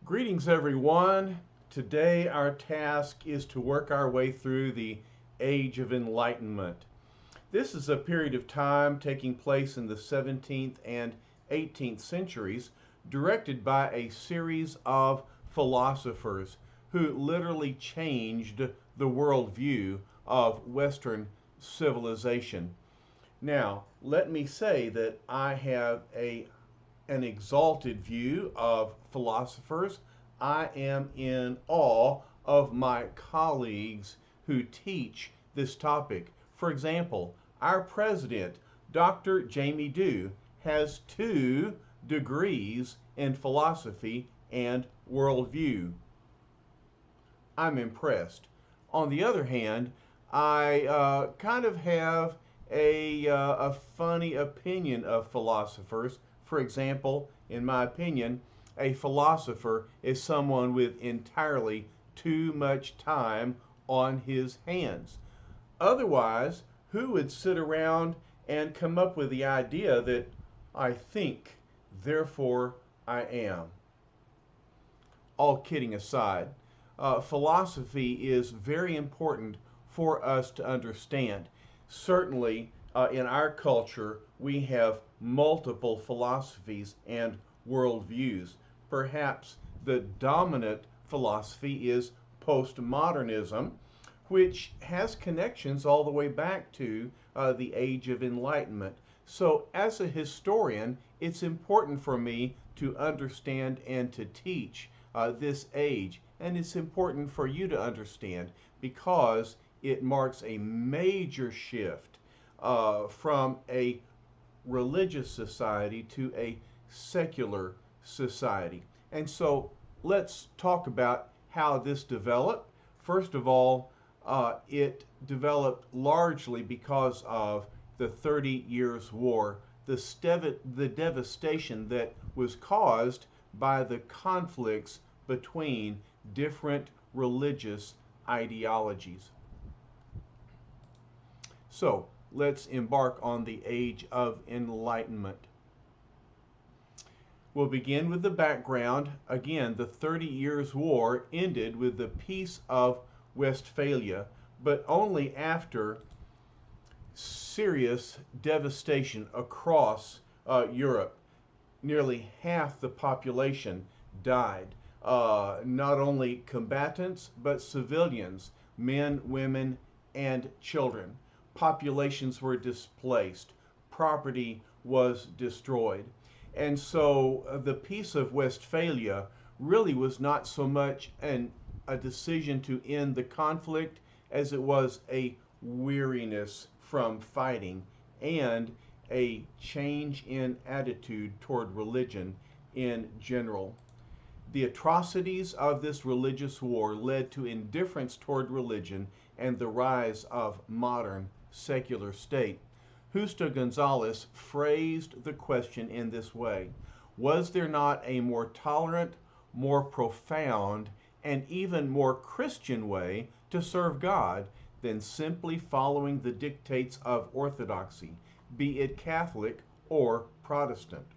Greetings, everyone. Today our task is to work our way through the Age of Enlightenment. This is a period of time taking place in the 17th and 18th centuries, directed by a series of philosophers who literally changed the worldview of Western civilization. Now, let me say that I have an exalted view of philosophers. I am in awe of my colleagues who teach this topic. For example, our president, Dr. Jamie Dew, has 2 degrees in philosophy and worldview. I'm impressed. On the other hand, I kind of have a funny opinion of philosophers. For example, in my opinion, a philosopher is someone with entirely too much time on his hands. Otherwise, who would sit around and come up with the idea that I think, therefore I am? All kidding aside, philosophy is very important for us to understand. Certainly, in our culture, we have multiple philosophies and worldviews. Perhaps the dominant philosophy is postmodernism, which has connections all the way back to the Age of Enlightenment. So as a historian, it's important for me to understand and to teach this age. And it's important for you to understand because it marks a major shift from a religious society to a secular society. And so let's talk about how this developed. First of all, it developed largely because of the 30 Years' War, the devastation that was caused by the conflicts between different religious ideologies. So let's embark on the Age of Enlightenment. We'll begin with the background. Again, the 30 Years' War ended with the Peace of Westphalia, but only after serious devastation across Europe. Nearly half the population died. Not only combatants, but civilians, men, women, and children. Populations were displaced. Property was destroyed. And so the Peace of Westphalia really was not so much a decision to end the conflict as it was a weariness from fighting and a change in attitude toward religion in general. The atrocities of this religious war led to indifference toward religion and the rise of modern secular state. Justo Gonzalez phrased the question in this way: was there not a more tolerant, more profound, and even more Christian way to serve God than simply following the dictates of orthodoxy, be it Catholic or Protestant?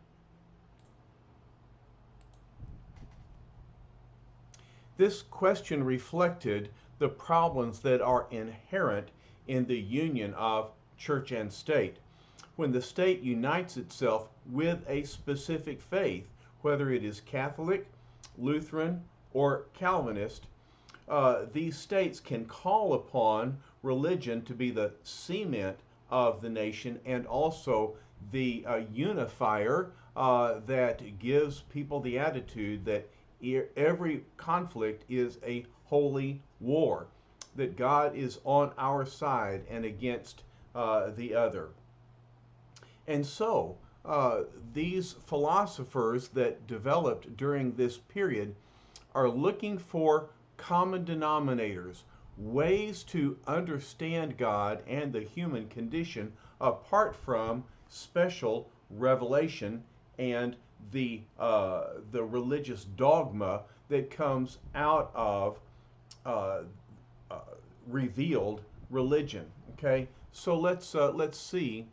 This question reflected the problems that are inherent in the union of church and state. When the state unites itself with a specific faith, whether it is Catholic, Lutheran, or Calvinist, these states can call upon religion to be the cement of the nation and also the unifier that gives people the attitude that every conflict is a holy war, that God is on our side and against the other. And so these philosophers that developed during this period are looking for common denominators, ways to understand God and the human condition apart from special revelation and the religious dogma that comes out of revealed religion. Okay, so let's see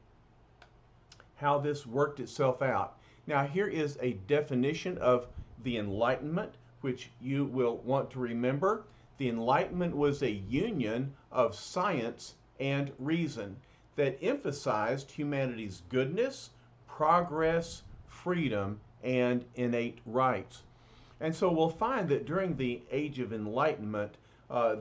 how this worked itself out. Now here is a definition of the Enlightenment which you will want to remember. The Enlightenment was a union of science and reason that emphasized humanity's goodness, progress, freedom, and innate rights. And so we'll find that during the Age of Enlightenment,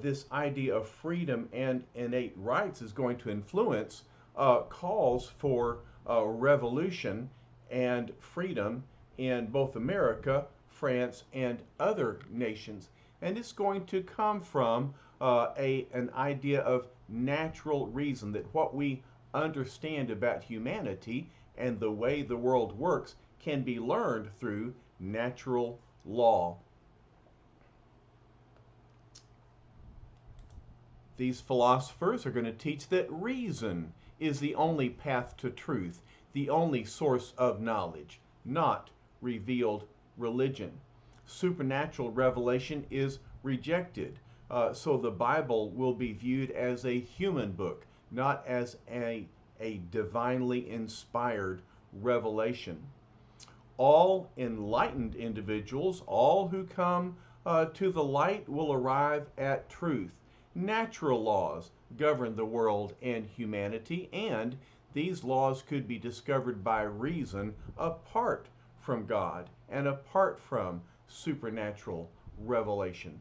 this idea of freedom and innate rights is going to influence calls for revolution and freedom in both America, France, and other nations. And it's going to come from an idea of natural reason, that what we understand about humanity and the way the world works can be learned through natural law. These philosophers are going to teach that reason is the only path to truth, the only source of knowledge, not revealed religion. Supernatural revelation is rejected. So the Bible will be viewed as a human book, not as a divinely inspired revelation. All enlightened individuals, all who come to the light, will arrive at truth. Natural laws govern the world and humanity, and these laws could be discovered by reason apart from God and apart from supernatural revelation.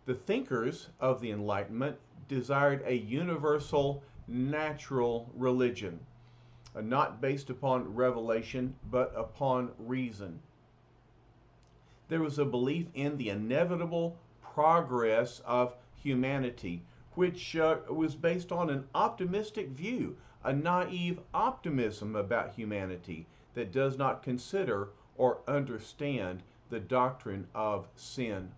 The thinkers of the Enlightenment desired a universal natural religion, not based upon revelation, but upon reason. There was a belief in the inevitable progress of humanity, which was based on an optimistic view, a naive optimism about humanity that does not consider or understand the doctrine of sin.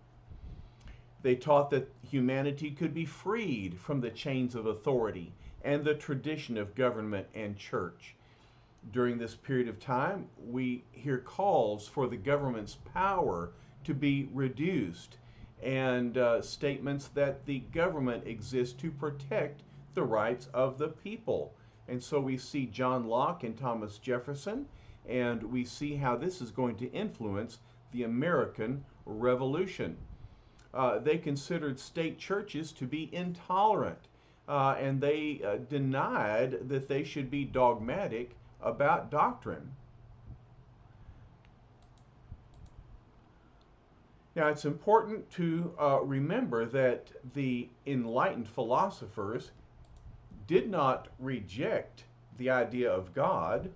They taught that humanity could be freed from the chains of authority and the tradition of government and church. During this period of time, we hear calls for the government's power to be reduced, and statements that the government exists to protect the rights of the people. And so we see John Locke and Thomas Jefferson, and we see how this is going to influence the American Revolution. They considered state churches to be intolerant, and they denied that they should be dogmatic about doctrine. Now, it's important to remember that the enlightened philosophers did not reject the idea of God.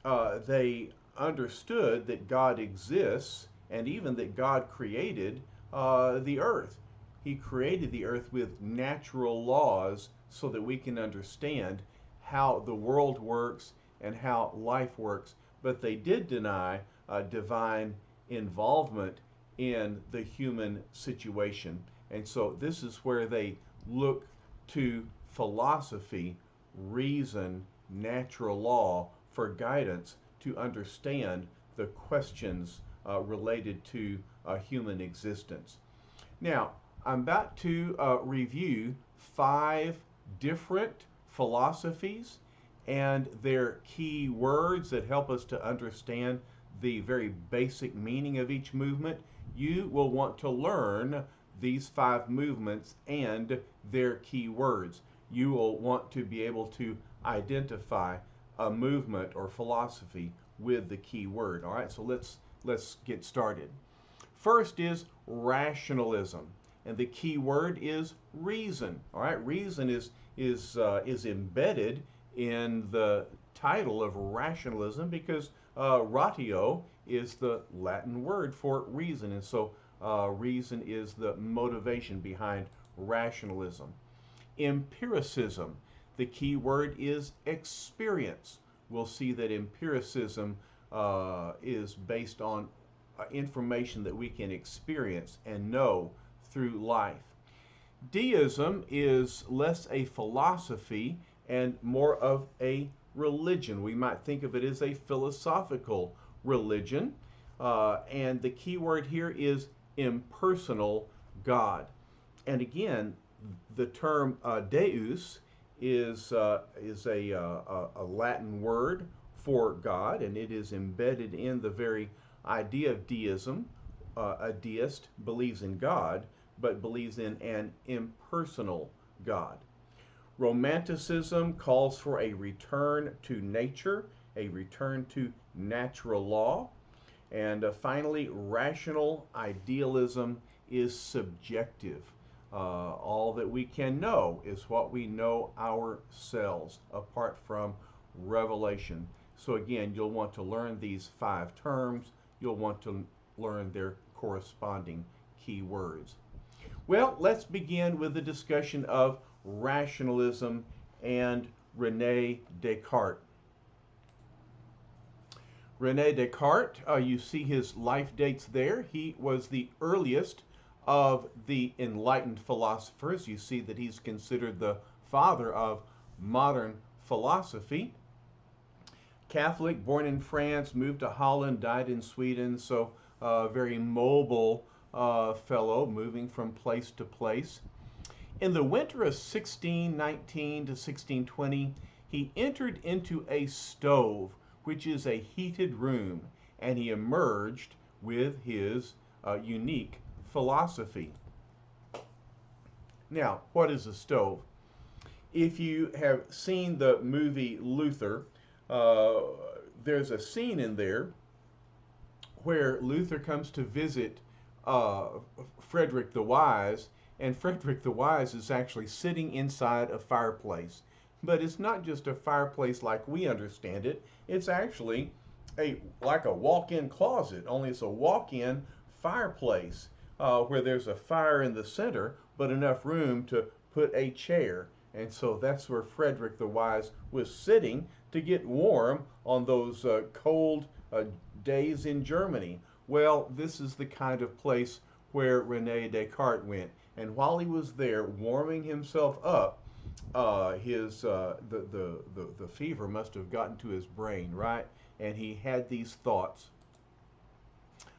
They understood that God exists, and even that God created the earth. He created the earth with natural laws so that we can understand how the world works and how life works. But they did deny divine involvement in the human situation. And so this is where they look to philosophy, reason, natural law for guidance to understand the questions related to human existence. Now, I'm about to review 5 different philosophies and their key words that help us to understand the very basic meaning of each movement. You will want to learn these 5 movements and their key words. You will want to be able to identify a movement or philosophy with the key word. All right, so let's get started. First is rationalism, and the key word is reason. All right, reason is embedded in the title of rationalism because ratio is the Latin word for reason, and so reason is the motivation behind rationalism. Empiricism, the key word is experience. We'll see that empiricism is based on information that we can experience and know through life. Deism is less a philosophy and more of a religion. We might think of it as a philosophical religion. And the key word here is impersonal God. And again, the term Deus is a Latin word for God, and it is embedded in the very idea of deism. A deist believes in God, but believes in an impersonal God. Romanticism calls for a return to nature, a return to natural law. And finally, rational idealism is subjective. All that we can know is what we know ourselves, apart from revelation. So again, you'll want to learn these 5 terms. You'll want to learn their corresponding key words. Well, let's begin with the discussion of rationalism and René Descartes. René Descartes, you see his life dates there. He was the earliest of the enlightened philosophers. You see that he's considered the father of modern philosophy. Catholic, born in France, moved to Holland, died in Sweden, so a very mobile fellow, moving from place to place. In the winter of 1619 to 1620, he entered into a stove, which is a heated room, and he emerged with his unique philosophy. Now, what is a stove? If you have seen the movie Luther, there's a scene in there where Luther comes to visit Frederick the Wise, and Frederick the Wise is actually sitting inside a fireplace. But it's not just a fireplace like we understand it. It's actually like a walk-in closet, only it's a walk-in fireplace where there's a fire in the center, but enough room to put a chair. And so that's where Frederick the Wise was sitting to get warm on those cold days in Germany. Well, this is the kind of place where René Descartes went. And while he was there warming himself up, the fever must have gotten to his brain, right? And he had these thoughts.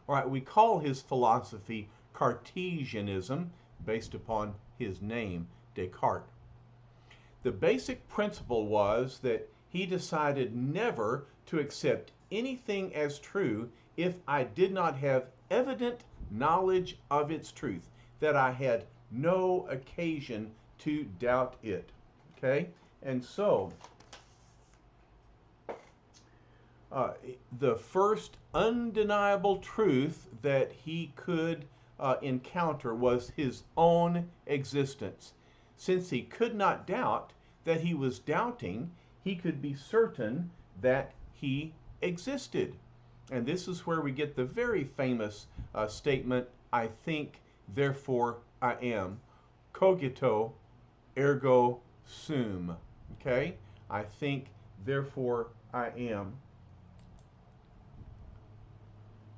All right, we call his philosophy Cartesianism, based upon his name, Descartes. The basic principle was that he decided never to accept anything as true if I did not have evident knowledge of its truth, that I had no occasion to doubt it. Okay? And so, the first undeniable truth that he could encounter was his own existence. Since he could not doubt that he was doubting, he could be certain that he existed. And this is where we get the very famous statement, I think, therefore I am. Cogito, ergo sum. Okay? I think, therefore I am.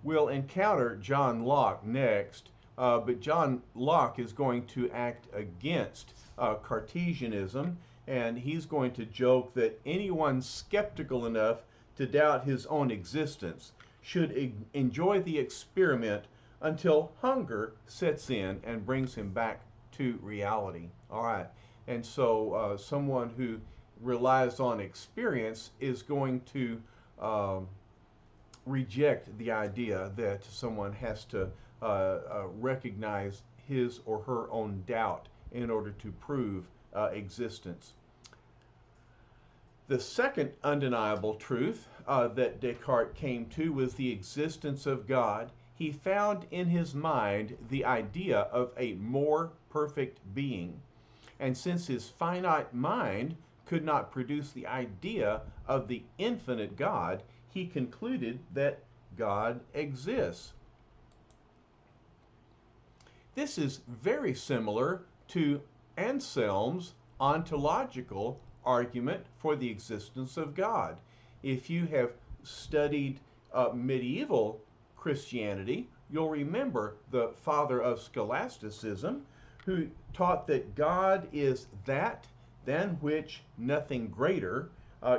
We'll encounter John Locke next, but John Locke is going to act against Cartesianism, and he's going to joke that anyone skeptical enough to doubt his own existence should enjoy the experiment until hunger sets in and brings him back to reality. All right, and so someone who relies on experience is going to reject the idea that someone has to recognize his or her own doubt in order to prove existence. The second undeniable truth that Descartes came to was the existence of God. He found in his mind the idea of a more perfect being. And since his finite mind could not produce the idea of the infinite God, he concluded that God exists. This is very similar to Anselm's ontological argument for the existence of God. If you have studied medieval Christianity, you'll remember the father of scholasticism, who taught that God is that than which nothing greater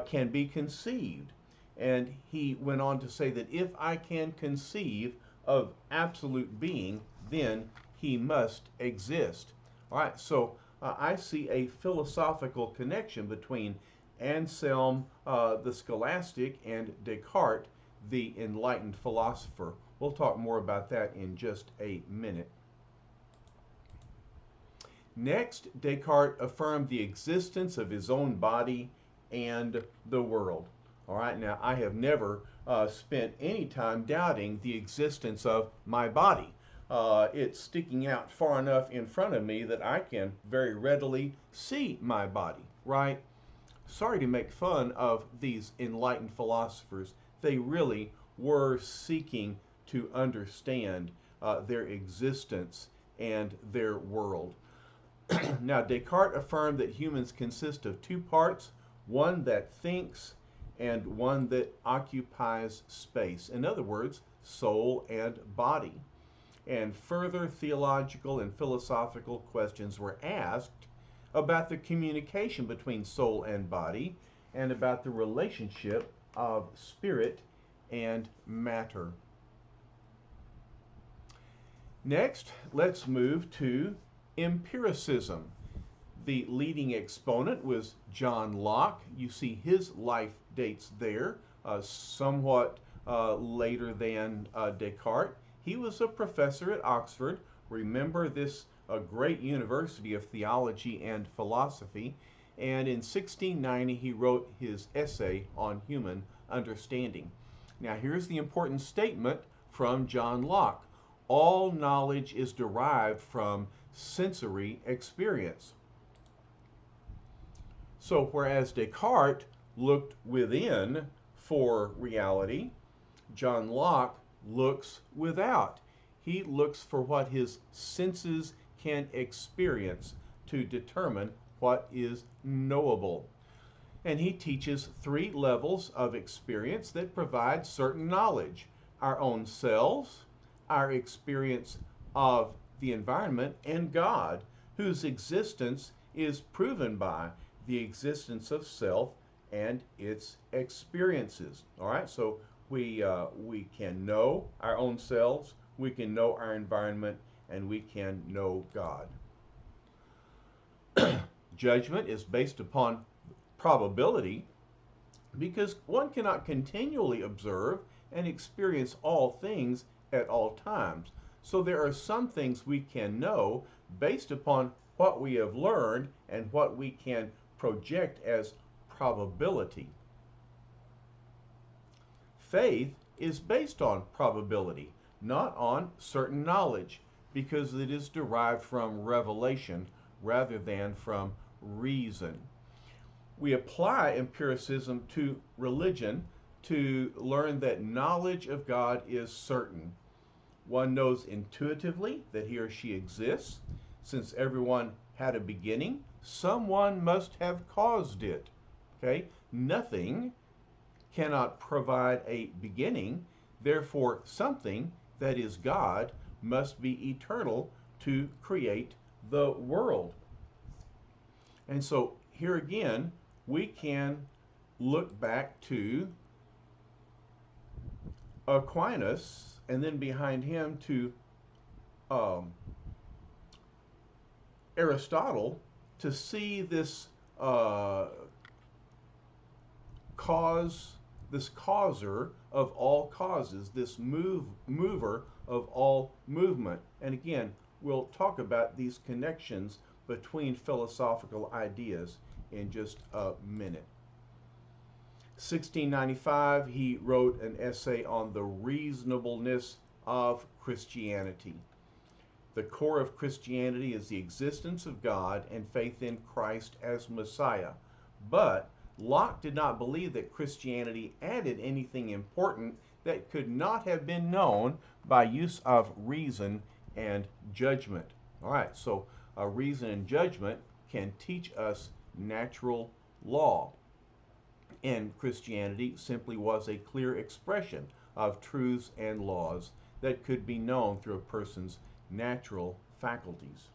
can be conceived. And he went on to say that if I can conceive of absolute being, then he must exist. All right, so I see a philosophical connection between Anselm the Scholastic and Descartes the enlightened philosopher. We'll talk more about that in just a minute. Next, Descartes affirmed the existence of his own body and the world. All right, now I have never spent any time doubting the existence of my body. It's sticking out far enough in front of me that I can very readily see my body, right? Sorry to make fun of these enlightened philosophers. They really were seeking to understand their existence and their world. Now, Descartes affirmed that humans consist of two parts, one that thinks and one that occupies space. In other words, soul and body. And further theological and philosophical questions were asked about the communication between soul and body and about the relationship of spirit and matter. Next, let's move to Empiricism. The leading exponent was John Locke. You see his life dates there, somewhat later than Descartes. He was a professor at Oxford. Remember this great university of theology and philosophy. And in 1690 he wrote his essay on human understanding. Now here's the important statement from John Locke. All knowledge is derived from sensory experience. So whereas Descartes looked within for reality, John Locke looks without. He looks for what his senses can experience to determine what is knowable. And he teaches three levels of experience that provide certain knowledge: our own selves, our experience of the environment, and God, whose existence is proven by the existence of self and its experiences. All right, so we can know our own selves, we can know our environment, and we can know God. Judgment is based upon probability because one cannot continually observe and experience all things at all times. So there are some things we can know based upon what we have learned and what we can project as probability. Faith is based on probability, not on certain knowledge, because it is derived from revelation rather than from reason. We apply empiricism to religion to learn that knowledge of God is certain. One knows intuitively that he or she exists. Since everyone had a beginning, someone must have caused it. Okay? Nothing cannot provide a beginning. Therefore, something that is God must be eternal to create the world. And so here again, we can look back to Aquinas, and then behind him to Aristotle, to see this causer of all causes, this mover of all movement. And again, we'll talk about these connections between philosophical ideas in just a minute. 1695, he wrote an essay on the reasonableness of Christianity. The core of Christianity is the existence of God and faith in Christ as Messiah. But Locke did not believe that Christianity added anything important that could not have been known by use of reason and judgment. All right, so reason and judgment can teach us natural law. And Christianity simply was a clear expression of truths and laws that could be known through a person's natural faculties.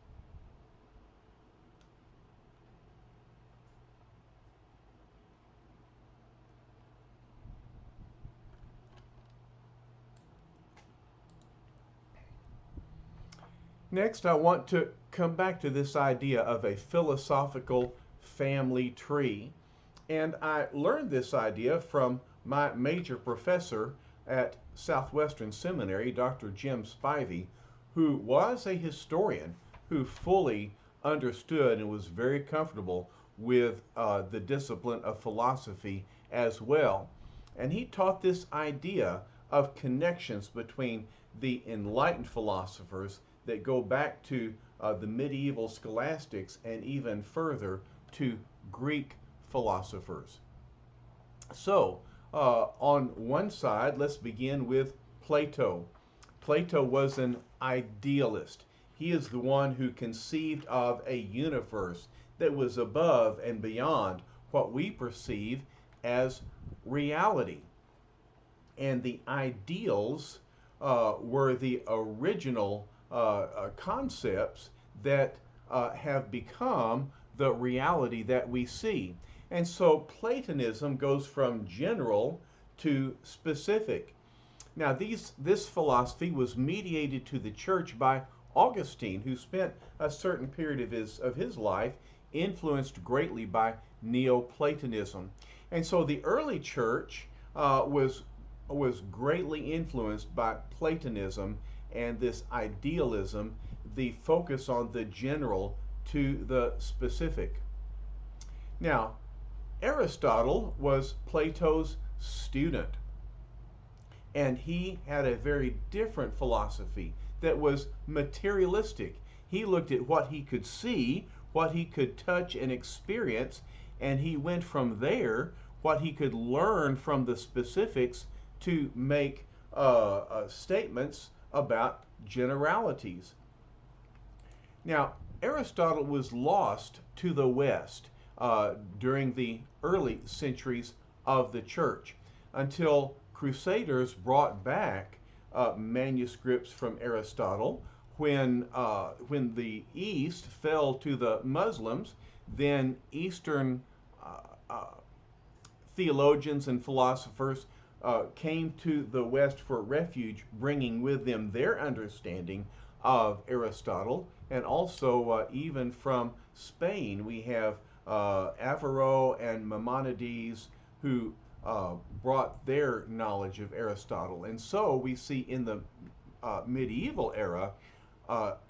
Next, I want to come back to this idea of a philosophical family tree. And I learned this idea from my major professor at Southwestern Seminary, Dr. Jim Spivey, who was a historian who fully understood and was very comfortable with the discipline of philosophy as well. And he taught this idea of connections between the enlightened philosophers that go back to the medieval scholastics and even further to Greek philosophers. So, on one side, let's begin with Plato. Plato was an idealist. He is the one who conceived of a universe that was above and beyond what we perceive as reality. And the ideals were the original concepts that have become the reality that we see. And so Platonism goes from general to specific. Now, this philosophy was mediated to the church by Augustine, who spent a certain period of his life influenced greatly by Neoplatonism. And so the early church was greatly influenced by Platonism and this idealism, the focus on the general to the specific. Now, Aristotle was Plato's student, and he had a very different philosophy that was materialistic. He looked at what he could see, what he could touch and experience, and he went from there, what he could learn from the specifics, to make statements about generalities. Now, Aristotle was lost to the West during the early centuries of the church until Crusaders brought back manuscripts from Aristotle. When the East fell to the Muslims, then Eastern theologians and philosophers came to the West for refuge, bringing with them their understanding of Aristotle. And also, even from Spain, we have Averroes and Maimonides who brought their knowledge of Aristotle. And so we see in the medieval era,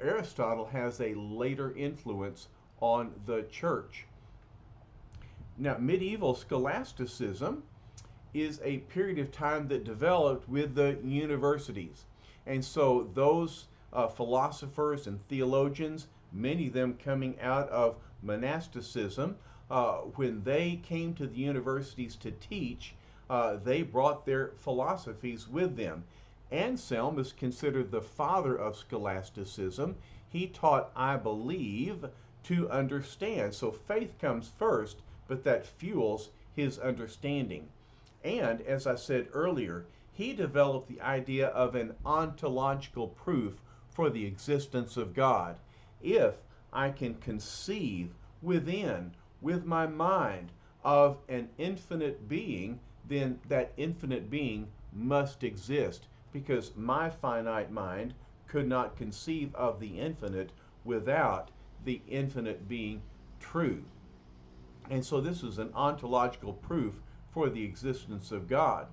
Aristotle has a later influence on the church. Now, medieval scholasticism is a period of time that developed with the universities. And so those philosophers and theologians, many of them coming out of monasticism, when they came to the universities to teach, they brought their philosophies with them. Anselm is considered the father of scholasticism. He taught, I believe, to understand. So faith comes first, but that fuels his understanding. And as I said earlier, he developed the idea of an ontological proof for the existence of God. If I can conceive with my mind, of an infinite being, then that infinite being must exist, because my finite mind could not conceive of the infinite without the infinite being true. And so this is an ontological proof for the existence of God.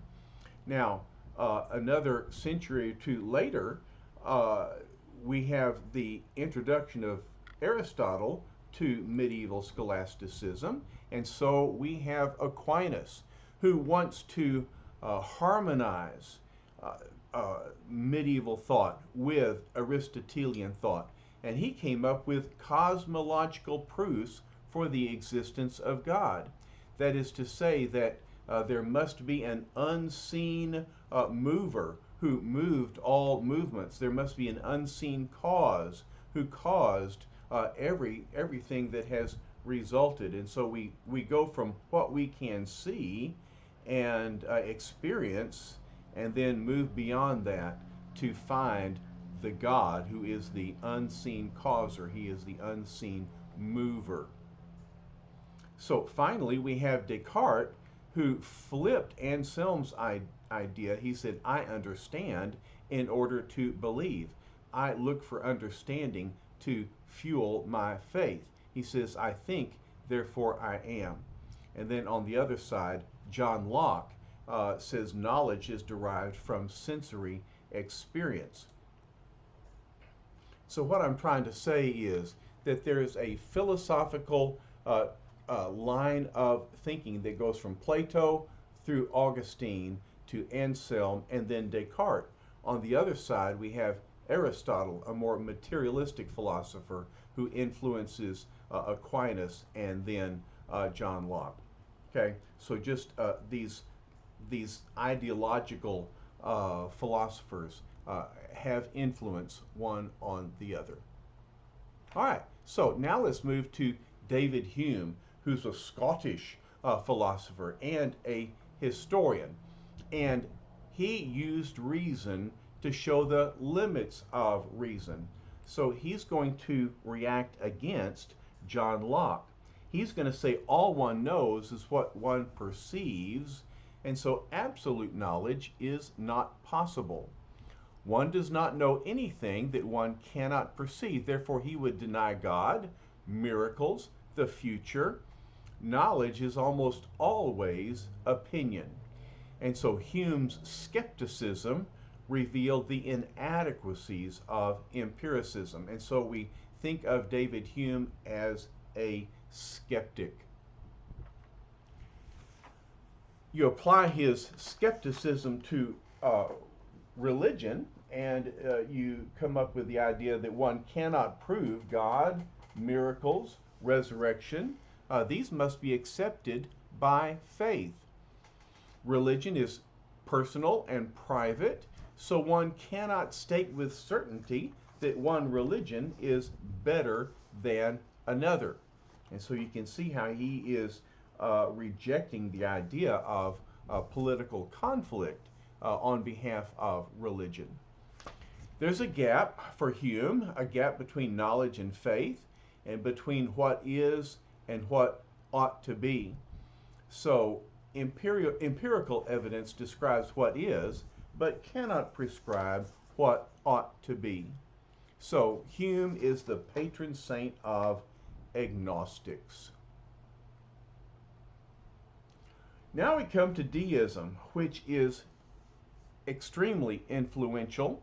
Now, another century or two later, we have the introduction of Aristotle to medieval scholasticism, and so we have Aquinas, who wants to harmonize medieval thought with Aristotelian thought, and he came up with cosmological proofs for the existence of God. That is to say that there must be an unseen mover who moved all movements. There must be an unseen cause who caused everything that has resulted. And so we go from what we can see and experience, and then move beyond that to find the God who is the unseen causer. He is the unseen mover. So finally, we have Descartes, who flipped Anselm's idea. He said, I understand in order to believe. I look for understanding to fuel my faith. He says, I think, therefore I am. And then on the other side, John Locke, says knowledge is derived from sensory experience. So what I'm trying to say is that there is a philosophical line of thinking that goes from Plato through Augustine to Anselm and then Descartes. On the other side, we have Aristotle, a more materialistic philosopher who influences Aquinas and then John Locke. Okay, so just these ideological philosophers have influence one on the other. All right, so now let's move to David Hume, who's a Scottish philosopher and a historian. And he used reason to show the limits of reason. So he's going to react against John Locke. He's going to say all one knows is what one perceives, and so absolute knowledge is not possible. One does not know anything that one cannot perceive. Therefore, he would deny God, miracles, the future. Knowledge is almost always opinion. And so Hume's skepticism revealed the inadequacies of empiricism. And so we think of David Hume as a skeptic. You apply his skepticism to religion, and you come up with the idea that one cannot prove God, miracles, resurrection. These must be accepted by faith. Religion is personal and private, so one cannot state with certainty that one religion is better than another. And so you can see how he is rejecting the idea of political conflict on behalf of religion. There's a gap for Hume, a gap between knowledge and faith, and between what is and what ought to be. So empirical evidence describes what is, but cannot prescribe what ought to be. So Hume is the patron saint of agnostics. Now we come to Deism, which is extremely influential.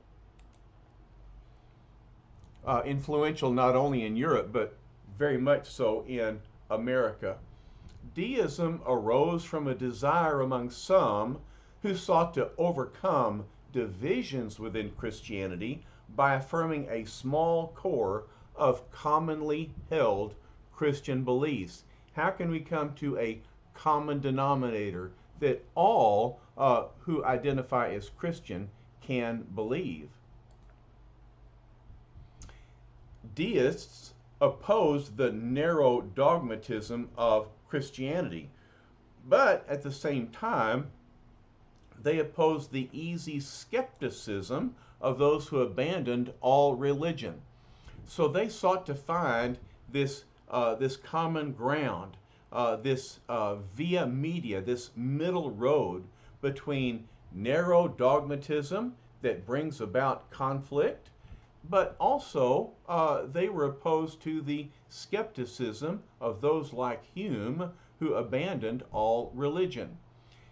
Influential not only in Europe, but very much so in America. Deism arose from a desire among some who sought to overcome divisions within Christianity by affirming a small core of commonly held Christian beliefs. How can we come to a common denominator that all who identify as Christian can believe? Deists opposed the narrow dogmatism of Christianity, but at the same time, they opposed the easy skepticism of those who abandoned all religion. So they sought to find this common ground, this via media, this middle road between narrow dogmatism that brings about conflict, but also they were opposed to the skepticism of those like Hume who abandoned all religion.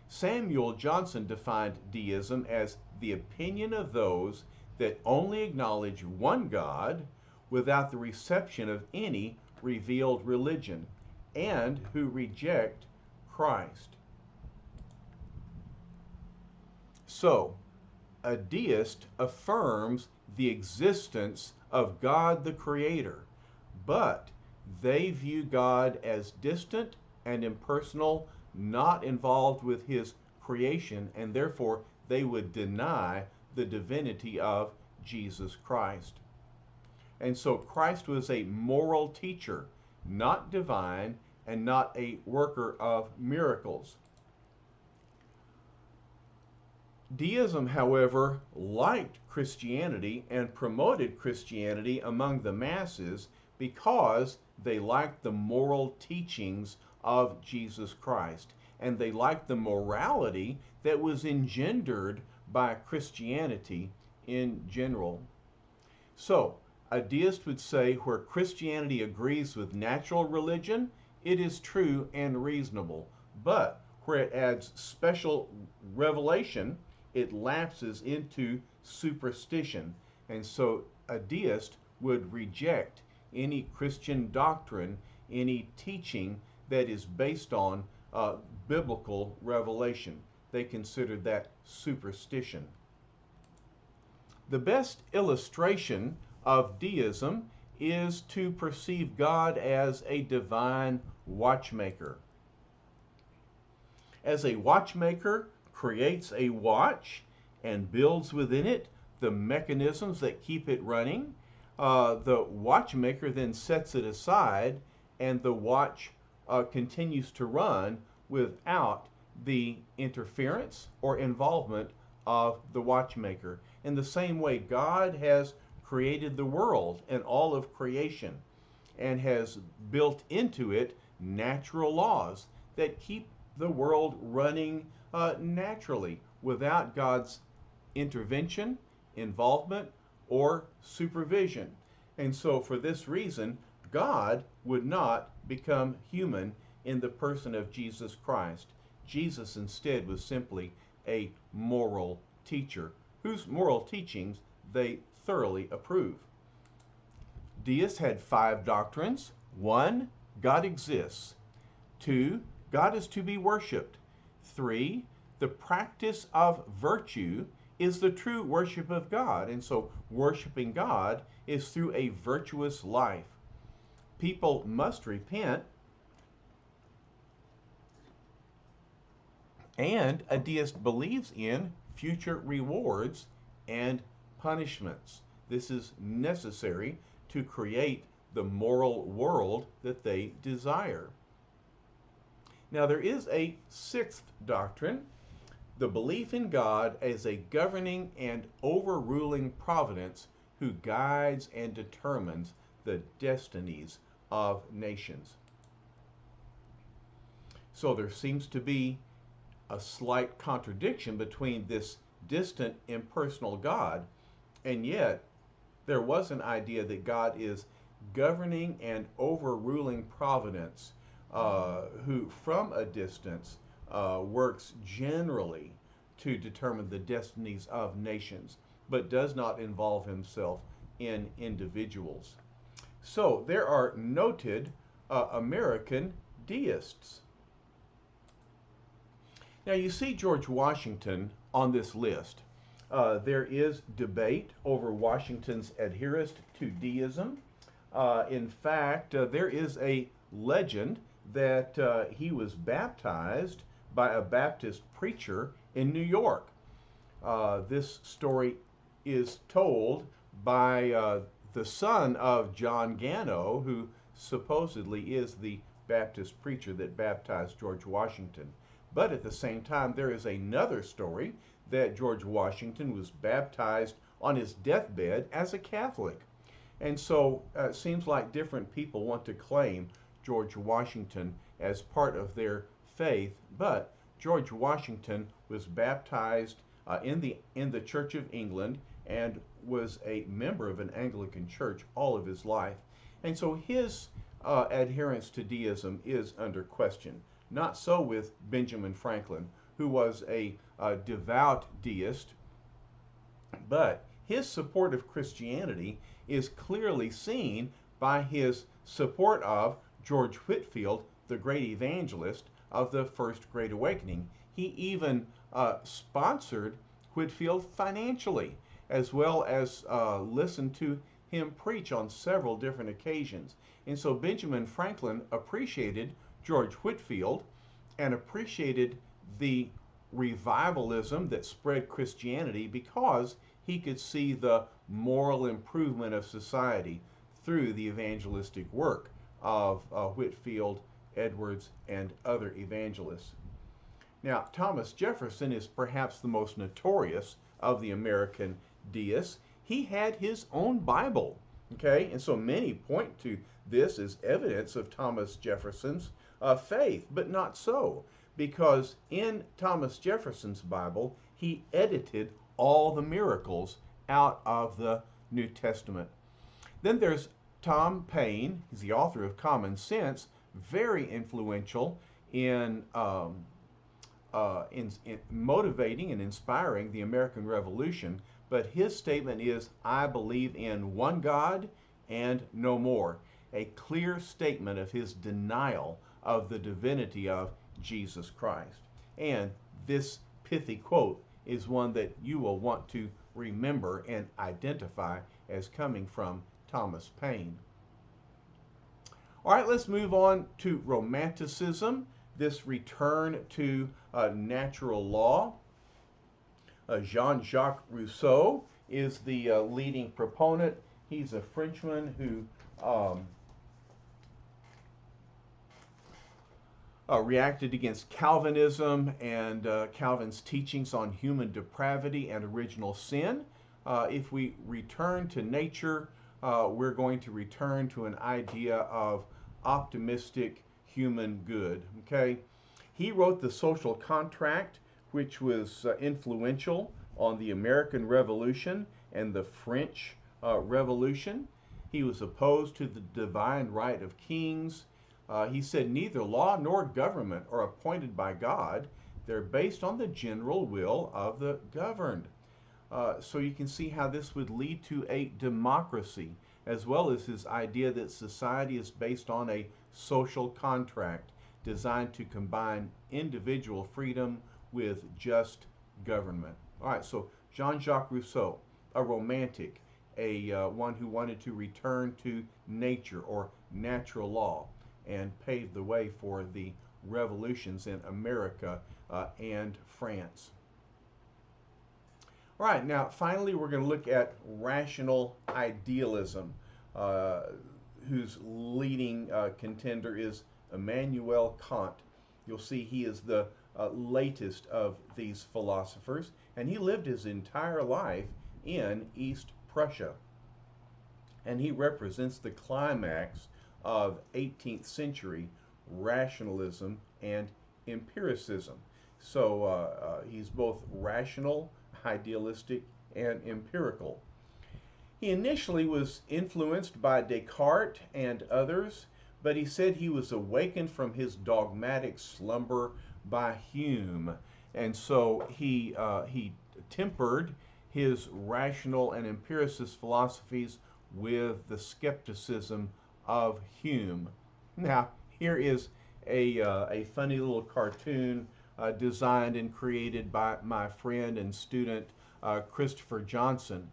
Samuel Johnson defined deism as the opinion of those that only acknowledge one God without the reception of any revealed religion, and who reject Christ. So, a deist affirms the existence of God the Creator, but they view God as distant and impersonal, not involved with his creation, and therefore they would deny the divinity of Jesus Christ. And so Christ was a moral teacher, not divine, and not a worker of miracles. Deism, however, liked Christianity and promoted Christianity among the masses because they liked the moral teachings of Jesus Christ, and they liked the morality that was engendered by Christianity in general. So, a deist would say where Christianity agrees with natural religion, it is true and reasonable. But where it adds special revelation, it lapses into superstition. And so a deist would reject any Christian doctrine, any teaching that is based on biblical revelation. They considered that superstition. The best illustration of deism is to perceive God as a divine watchmaker. As a watchmaker creates a watch and builds within it the mechanisms that keep it running, the watchmaker then sets it aside and the watch continues to run without the interference or involvement of the watchmaker. In the same way, God has created the world and all of creation and has built into it natural laws that keep the world running naturally without God's intervention, involvement, or supervision. And so for this reason, God would not become human in the person of Jesus Christ. Jesus instead was simply a moral teacher whose moral teachings they thoroughly approve. Deists had 5 doctrines. 1, God exists. 2, God is to be worshiped. 3, the practice of virtue is the true worship of God. And so worshiping God is through a virtuous life. People must repent. And a deist believes in future rewards and punishments. This is necessary to create the moral world that they desire. Now there is a 6th doctrine, the belief in God as a governing and overruling providence who guides and determines the destinies of nations. So there seems to be a slight contradiction between this distant, impersonal God, and yet there was an idea that God is governing and overruling providence, who from a distance works generally to determine the destinies of nations, but does not involve himself in individuals. So there are noted American deists. Now you see George Washington on this list. There is debate over Washington's adherence to deism. In fact, there is a legend that he was baptized by a Baptist preacher in New York. This story is told by the son of John Gano, who supposedly is the Baptist preacher that baptized George Washington. But at the same time, there is another story that George Washington was baptized on his deathbed as a Catholic. And so it seems like different people want to claim George Washington as part of their faith, but George Washington was baptized in the Church of England and was a member of an Anglican church all of his life. And so his adherence to deism is under question. Not so with Benjamin Franklin, who was a devout deist, but his support of Christianity is clearly seen by his support of George Whitefield, the great evangelist of the First Great Awakening. He even sponsored Whitefield financially, as well as listened to him preach on several different occasions. And so Benjamin Franklin appreciated George Whitefield and appreciated the revivalism that spread Christianity because he could see the moral improvement of society through the evangelistic work of Whitefield, Edwards, and other evangelists. Now, Thomas Jefferson is perhaps the most notorious of the American deists. He had his own Bible, okay? And so many point to this as evidence of Thomas Jefferson's faith, but not so, because in Thomas Jefferson's Bible, he edited all the miracles out of the New Testament. Then there's Tom Paine. He's the author of Common Sense, very influential in motivating and inspiring the American Revolution, but his statement is, I believe in one God and no more. A clear statement of his denial of the divinity of Jesus Christ. And this pithy quote is one that you will want to remember and identify as coming from Thomas Paine. All right, let's move on to Romanticism, this return to natural law. Jean-Jacques Rousseau is the leading proponent. He's a Frenchman who reacted against Calvinism and Calvin's teachings on human depravity and original sin. If we return to nature, we're going to return to an idea of optimistic human good. Okay, he wrote The Social Contract, which was influential on the American Revolution and the French Revolution. He was opposed to the divine right of kings. He said neither law nor government are appointed by God. They're based on the general will of the governed. So you can see how this would lead to a democracy, as well as his idea that society is based on a social contract designed to combine individual freedom with just government. All right, so Jean-Jacques Rousseau, a romantic, one who wanted to return to nature or natural law and pave the way for the revolutions in America and France. All right, now finally we're going to look at rational idealism, whose leading contender is Immanuel Kant. You'll see he is the latest of these philosophers, and he lived his entire life in East Prussia. And he represents the climax of 18th century rationalism and empiricism. So he's both rational, idealistic, and empirical. He initially was influenced by Descartes and others, but he said he was awakened from his dogmatic slumber by Hume. And so he tempered his rational and empiricist philosophies with the skepticism of Hume. Now, here is a funny little cartoon designed and created by my friend and student Christopher Johnson.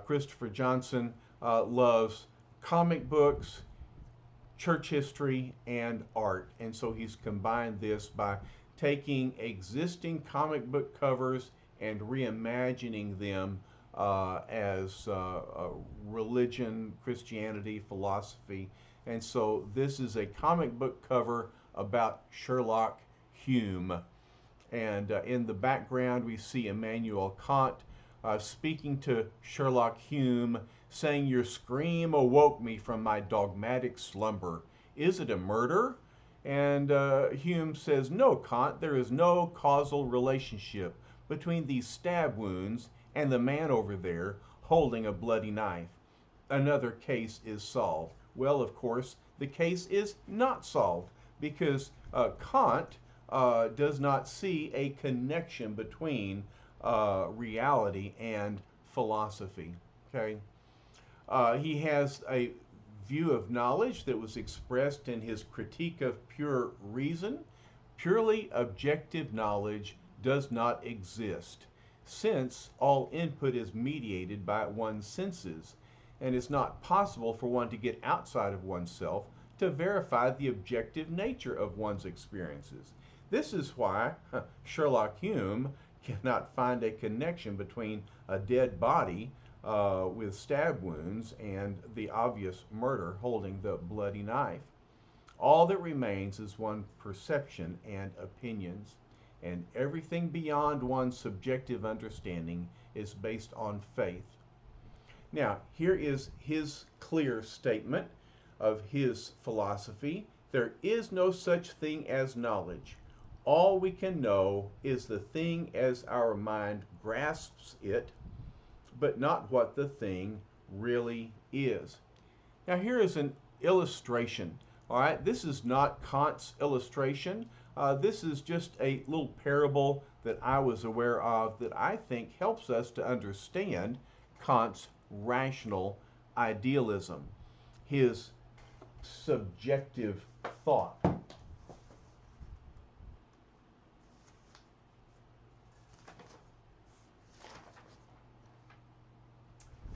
Christopher Johnson loves comic books, church history, and art, and so he's combined this by taking existing comic book covers and reimagining them as religion, Christianity, philosophy. And so this is a comic book cover about Sherlock Hume. And in the background we see Immanuel Kant speaking to Sherlock Hume, saying, "Your scream awoke me from my dogmatic slumber. Is it a murder?" And Hume says, "No, Kant, there is no causal relationship between these stab wounds and the man over there holding a bloody knife. Another case is solved." Well, of course, the case is not solved, because Kant does not see a connection between reality and philosophy. Okay, he has a view of knowledge that was expressed in his critique of pure reason. Purely objective knowledge does not exist, since all input is mediated by one's senses, and it's not possible for one to get outside of oneself to verify the objective nature of one's experiences. This is why Sherlock Hume cannot find a connection between a dead body with stab wounds and the obvious murder holding the bloody knife. All that remains is one's perception and opinions, and everything beyond one's subjective understanding is based on faith. Now, here is his clear statement of his philosophy. There is no such thing as knowledge. All we can know is the thing as our mind grasps it, but not what the thing really is. Now, here is an illustration. All right, this is not Kant's illustration. This is just a little parable that I was aware of that I think helps us to understand Kant's rational idealism, his subjective thought.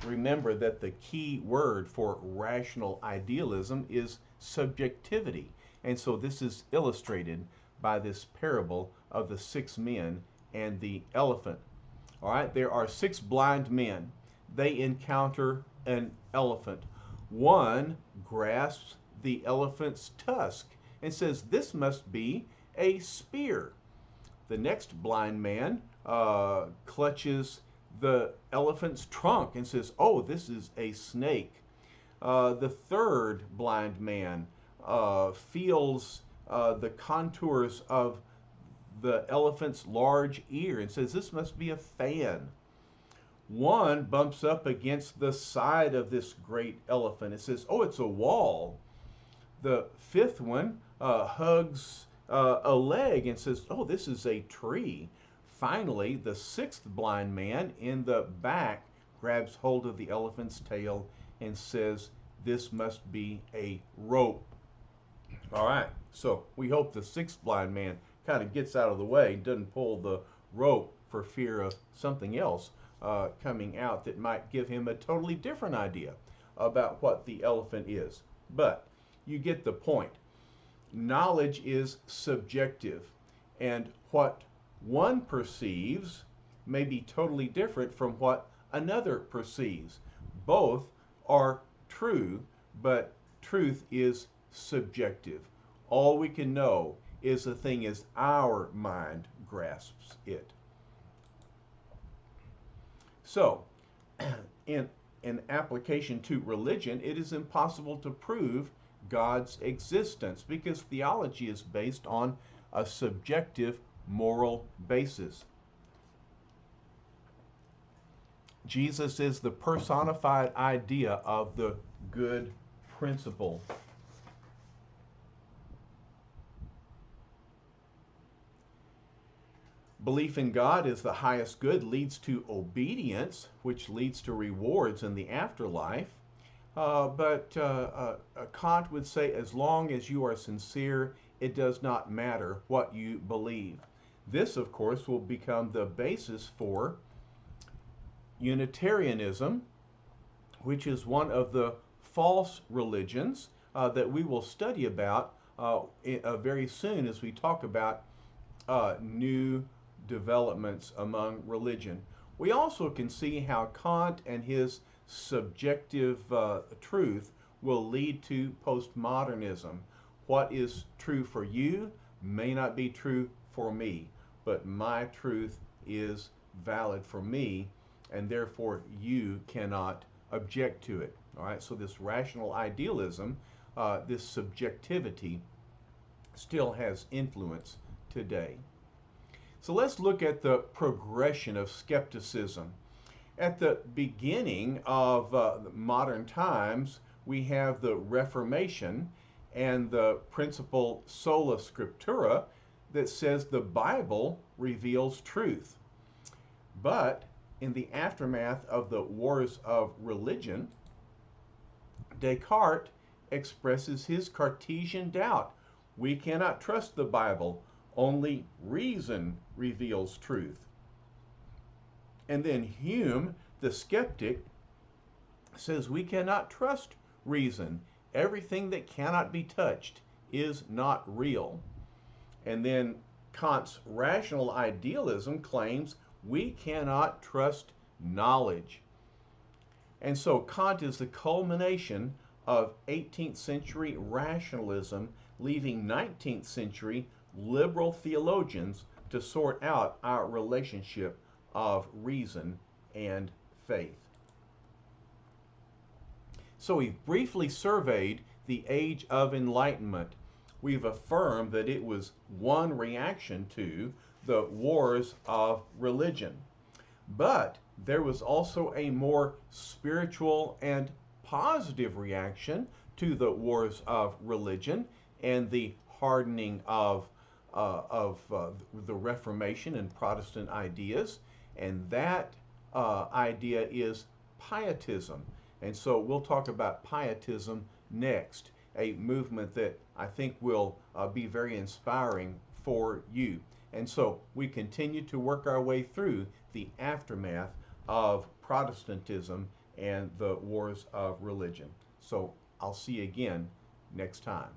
Remember that the key word for rational idealism is subjectivity. And so this is illustrated by this parable of the 6 men and the elephant. All right, there are 6 blind men. They encounter an elephant. One grasps the elephant's tusk and says, "This must be a spear." The next blind man clutches the elephant's trunk and says, "Oh, this is a snake." The third blind man feels the contours of the elephant's large ear and says, "This must be a fan." One bumps up against the side of this great elephant and says, "Oh, it's a wall." The fifth one hugs a leg and says, "Oh, this is a tree." Finally, the 6th blind man in the back grabs hold of the elephant's tail and says, "This must be a rope." All right, so we hope the 6th blind man kind of gets out of the way and doesn't pull the rope for fear of something else coming out that might give him a totally different idea about what the elephant is. But you get the point. Knowledge is subjective, and what one perceives may be totally different from what another perceives. Both are true, but truth is subjective. All we can know is the thing as our mind grasps it. So, in an application to religion, it is impossible to prove God's existence because theology is based on a subjective moral basis. Jesus is the personified idea of the good principle. Belief in God is the highest good, leads to obedience, which leads to rewards in the afterlife. But Kant would say, as long as you are sincere, it does not matter what you believe. This, of course, will become the basis for Unitarianism, which is one of the false religions that we will study about very soon as we talk about new developments among religion. We also can see how Kant and his subjective truth will lead to postmodernism. What is true for you may not be true for me, but my truth is valid for me, and therefore you cannot object to it. All right, so this rational idealism, this subjectivity, still has influence today. So let's look at the progression of skepticism. At the beginning of modern times, we have the Reformation and the principle sola scriptura that says the Bible reveals truth. But in the aftermath of the wars of religion, Descartes expresses his Cartesian doubt. We cannot trust the Bible. Only reason reveals truth. And then Hume, the skeptic, says we cannot trust reason. Everything that cannot be touched is not real. And then Kant's rational idealism claims we cannot trust knowledge. And so Kant is the culmination of 18th century rationalism, leaving 19th century liberal theologians to sort out our relationship of reason and faith. So we've briefly surveyed the age of Enlightenment. We've affirmed that it was one reaction to the wars of religion. But there was also a more spiritual and positive reaction to the wars of religion and the hardening of the Reformation and Protestant ideas, and that idea is pietism. And so we'll talk about pietism next, a movement that I think will be very inspiring for you. And so we continue to work our way through the aftermath of Protestantism and the wars of religion. So I'll see you again next time.